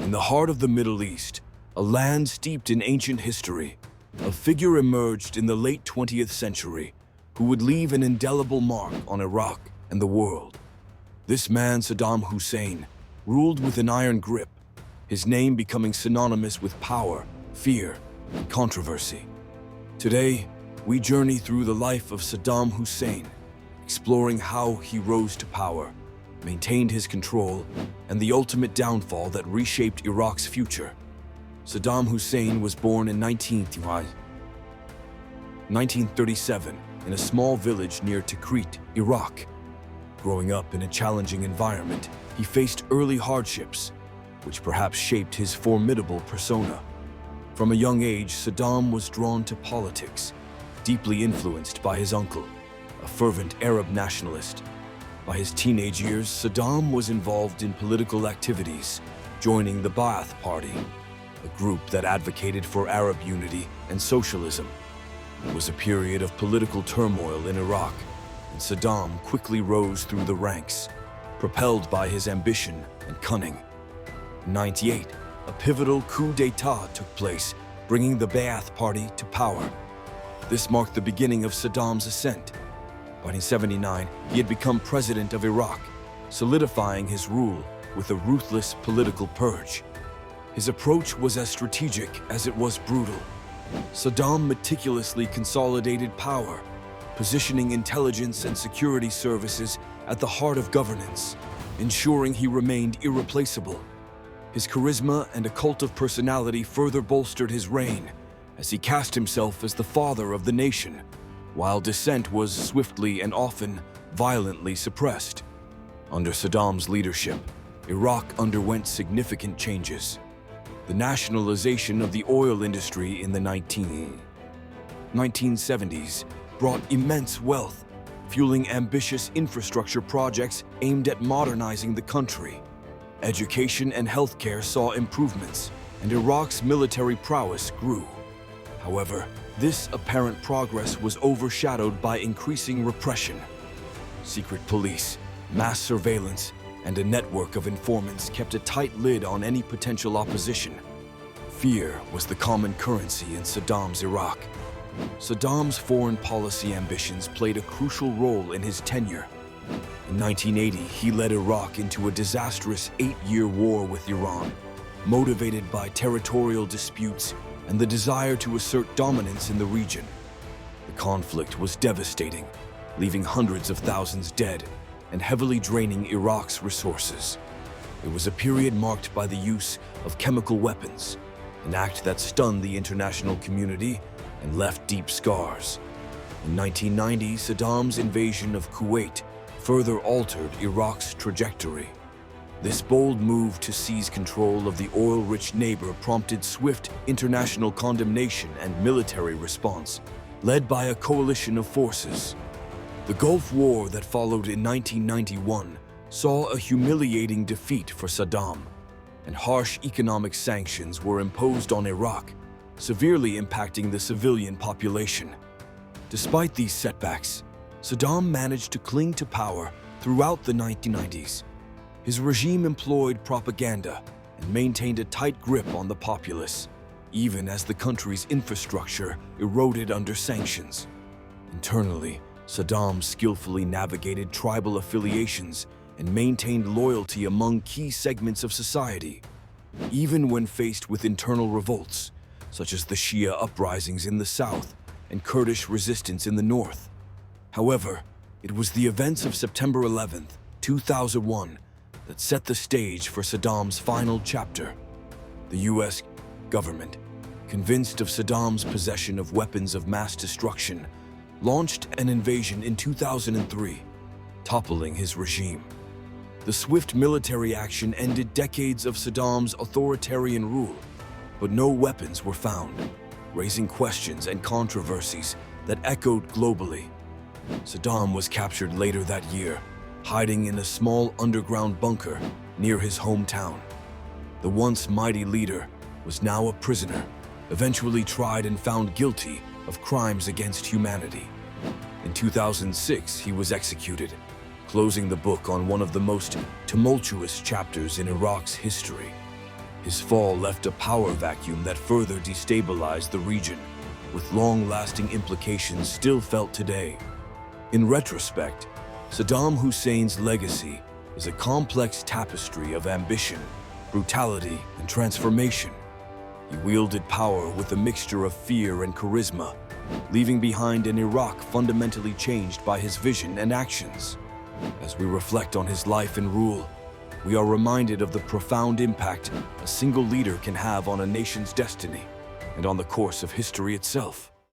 In the heart of the Middle East, a land steeped in ancient history, a figure emerged in the late 20th century who would leave an indelible mark on Iraq and the world. This man, Saddam Hussein, ruled with an iron grip, his name becoming synonymous with power, fear, and controversy. Today, we journey through the life of Saddam Hussein, exploring how he rose to power, maintained his control, and the ultimate downfall that reshaped Iraq's future. Saddam Hussein was born in 1937 in a small village near Tikrit, Iraq. Growing up in a challenging environment, he faced early hardships, which perhaps shaped his formidable persona. From a young age, Saddam was drawn to politics, deeply influenced by his uncle, a fervent Arab nationalist. By his teenage years, Saddam was involved in political activities, joining the Ba'ath Party, a group that advocated for Arab unity and socialism. It was a period of political turmoil in Iraq, and Saddam quickly rose through the ranks, propelled by his ambition and cunning. In 1998, a pivotal coup d'etat took place, bringing the Ba'ath Party to power. This marked the beginning of Saddam's ascent. By 1979, he had become president of Iraq, solidifying his rule with a ruthless political purge. His approach was as strategic as it was brutal. Saddam meticulously consolidated power, positioning intelligence and security services at the heart of governance, ensuring he remained irreplaceable. His charisma and a cult of personality further bolstered his reign, as he cast himself as the father of the nation, while dissent was swiftly and often violently suppressed. Under Saddam's leadership, Iraq underwent significant changes. The nationalization of the oil industry in the 1970s brought immense wealth, fueling ambitious infrastructure projects aimed at modernizing the country. Education and healthcare saw improvements, and Iraq's military prowess grew. However, this apparent progress was overshadowed by increasing repression. Secret police, mass surveillance, and a network of informants kept a tight lid on any potential opposition. Fear was the common currency in Saddam's Iraq. Saddam's foreign policy ambitions played a crucial role in his tenure. In 1980, he led Iraq into a disastrous 8-year war with Iran, motivated by territorial disputes and the desire to assert dominance in the region. The conflict was devastating, leaving hundreds of thousands dead and heavily draining Iraq's resources. It was a period marked by the use of chemical weapons, an act that stunned the international community and left deep scars. In 1990, Saddam's invasion of Kuwait further altered Iraq's trajectory. This bold move to seize control of the oil-rich neighbor prompted swift international condemnation and military response, led by a coalition of forces. The Gulf War that followed in 1991 saw a humiliating defeat for Saddam, and harsh economic sanctions were imposed on Iraq, severely impacting the civilian population. Despite these setbacks, Saddam managed to cling to power throughout the 1990s. His regime employed propaganda and maintained a tight grip on the populace, even as the country's infrastructure eroded under sanctions. Internally, Saddam skillfully navigated tribal affiliations and maintained loyalty among key segments of society. Even when faced with internal revolts, such as the Shia uprisings in the south and Kurdish resistance in the north. However, it was the events of September 11, 2001, that set the stage for Saddam's final chapter. The US government, convinced of Saddam's possession of weapons of mass destruction, launched an invasion in 2003, toppling his regime. The swift military action ended decades of Saddam's authoritarian rule, but no weapons were found, raising questions and controversies that echoed globally. Saddam was captured later that year, hiding in a small underground bunker near his hometown. The once mighty leader was now a prisoner, eventually tried and found guilty of crimes against humanity. In 2006, he was executed, closing the book on one of the most tumultuous chapters in Iraq's history. His fall left a power vacuum that further destabilized the region, with long-lasting implications still felt today. In retrospect, Saddam Hussein's legacy is a complex tapestry of ambition, brutality, and transformation. He wielded power with a mixture of fear and charisma, leaving behind an Iraq fundamentally changed by his vision and actions. As we reflect on his life and rule, we are reminded of the profound impact a single leader can have on a nation's destiny and on the course of history itself.